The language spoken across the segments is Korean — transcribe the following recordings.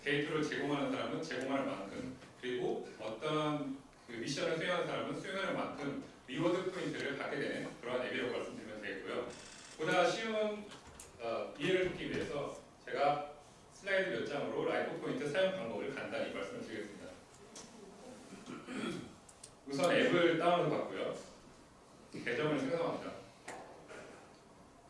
데이터를 제공하는 사람은 제공하는 만큼, 그리고 어떤 그 미션을 수행하는 사람은 수행하는 만큼 리워드 포인트를 받게 되는 그러한 앱이라고 말씀드리면 되겠고요. 보다 쉬운 이해를 돕기 위해서 제가 슬라이드 몇 장으로 라이프 포인트 사용 방법을 간단히 말씀을 드리겠습니다. 우선 앱을 다운로드 받고요. 계정을 생성합니다.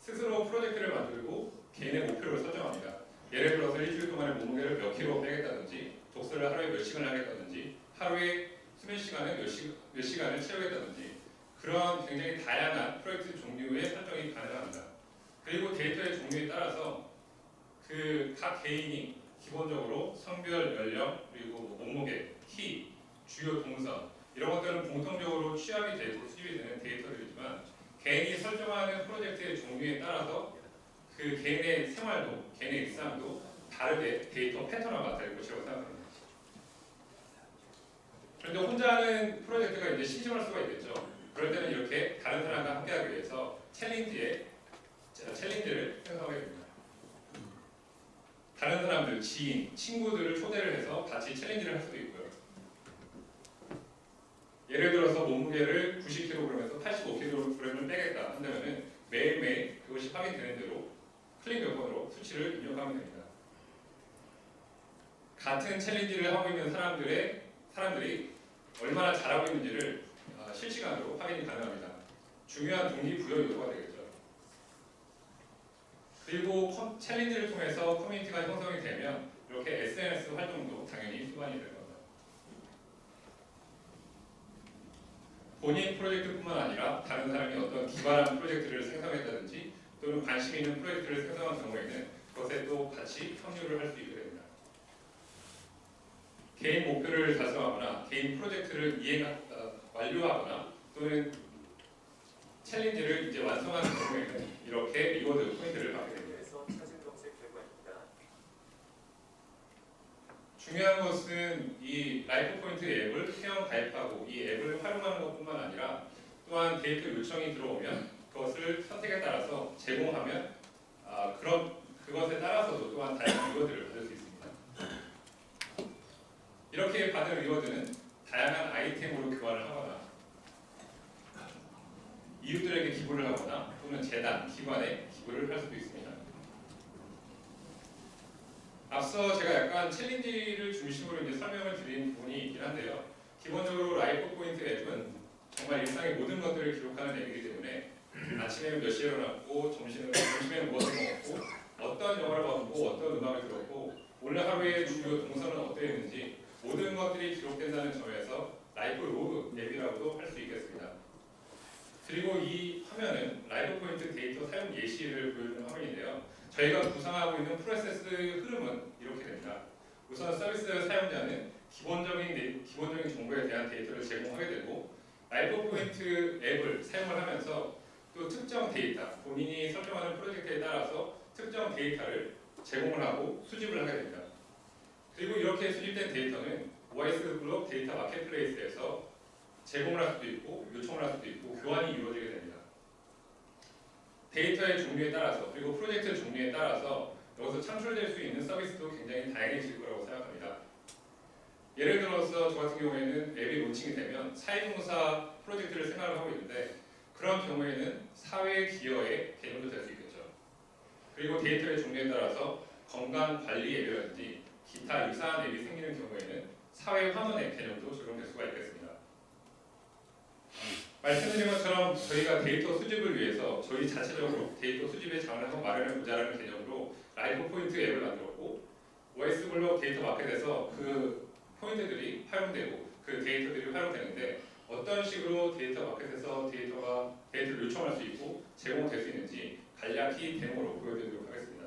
스스로 프로젝트를 만들고 개인의 목표를 설정합니다. 예를 들어서 일주일 동안의 몸무게를 몇 킬로 빼겠다든지, 독서를 하루에 몇 시간을 하겠다든지, 하루에 수면 시간을 몇 시간을 채우겠다든지, 그런 굉장히 다양한 프로젝트 종류의 설정이 가능합니다. 그리고 데이터의 종류에 따라서 그 각 개인이 기본적으로 성별, 연령, 그리고 몸무게, 키, 주요 동선 이런 것들은 공통적으로 취합이 되고 수집이 되는 데이터들이지만 개인이 설정하는 프로젝트의 종류에 따라서 그 개인의 생활도, 개인의 일상도 다르게 데이터 패턴을 나타낼 것이라고 생각합니다. 그런데 혼자 하는 프로젝트가 이제 심심할 수가 있겠죠. 그럴 때는 이렇게 다른 사람과 함께하기 위해서 챌린지를 생성하게 됩니다. 다른 사람들, 지인, 친구들을 초대를 해서 같이 챌린지를 할 수도 있고요. 예를 들어서 몸무게를 90kg에서 85kg을 빼겠다 한다면 매일매일 그것이 확인되는 대로 클릭 몇 번으로 수치를 입력하면 됩니다. 같은 챌린지를 하고 있는 사람들이 얼마나 잘하고 있는지를 실시간으로 확인이 가능합니다. 중요한 동기부여 요소가 되겠죠. 그리고 챌린지를 통해서 커뮤니티가 형성이 되면 이렇게 SNS 활동도 당연히 수반이 될 겁니다. 본인 프로젝트뿐만 아니라 다른 사람이 어떤 기발한 프로젝트를 생성했다든지 또는 관심 있는 프로젝트를 생성한 경우에는 그것에 또 같이 합류를 할 수 있게 됩니다. 개인 목표를 달성하거나 개인 프로젝트를 완료하거나 또는 챌린지를 이제 완성하는 경우에는 이렇게 리워드 포인트를 받게 됩니다. 중요한 것은 이 라이프 포인트 앱을 회원 가입하고 이 앱을 활용하는 것뿐만 아니라 또한 데이터 요청이 들어오면 그것을 선택에 따라서 제공하면 그럼 그것에 따라서도 또한 다양한 리워드를 받을 수 있습니다. 이렇게 받은 리워드는 다양한 아이템으로 교환을 하거나 이웃들에게 기부를 하거나 또는 재단, 기관에 기부를 할 수도 있습니다. 앞서 제가 약간 챌린지를 중심으로 이제 설명을 드린 부분이 있긴 한데요. 기본적으로 라이프 포인트 앱은 정말 일상의 모든 것들을 기록하는 앱이기 때문에 아침에는 몇 시에 일어났고, 점심에는 무엇을 먹었고, 어떤 영화를 봤고, 어떤 음악을 들었고, 오늘 하루의 주요 동선은 어땠는지 모든 것들이 기록된다는 점에서 라이프 로그 앱이라고도 할 수 있겠습니다. 그리고 이 화면은 라이프 포인트 데이터 사용 예시를 보여주는 화면인데요. 저희가 구상하고 있는 프로세스 흐름은 이렇게 됩니다. 우선 서비스 사용자는 기본적인 정보에 대한 데이터를 제공하게 되고 라이프 포인트 앱을 사용을 하면서 또 특정 데이터, 본인이 설정하는 프로젝트에 따라서 특정 데이터를 제공을 하고 수집을 하게 됩니다. 그리고 이렇게 수집된 데이터는 OS 블록 데이터 마켓플레이스에서 제공을 할 수도 있고 요청을 할 수도 있고 교환이 이루어지게 됩니다. 데이터의 종류에 따라서 그리고 프로젝트 종류에 따라서 여기서 창출될 수 있는 서비스도 굉장히 다양해질 거라고 생각합니다. 예를 들어서 저 같은 경우에는 앱이 론칭이 되면 사회봉사 프로젝트를 생각을 하고 있는데 그런 경우에는 사회 기여의 개념도 될 수 있겠죠. 그리고 데이터의 종류에 따라서 건강관리 앱이라든지 기타 유사한 앱이 생기는 경우에는 사회 환원 앱 개념도 적용될 수가 있겠습니다. 말씀드린 것처럼 저희가 데이터 수집을 위해서 저희 자체적으로 데이터 수집의 장을 한번 마련해보자라는 개념으로 라이프 포인트 앱을 만들었고 OS 블록 데이터 마켓에서 그 포인트들이 활용되고 그 데이터들이 활용되는데 어떤 식으로 데이터 마켓에서 데이터를 요청할 수 있고 제공될 수 있는지 간략히 데모로 보여드리도록 하겠습니다.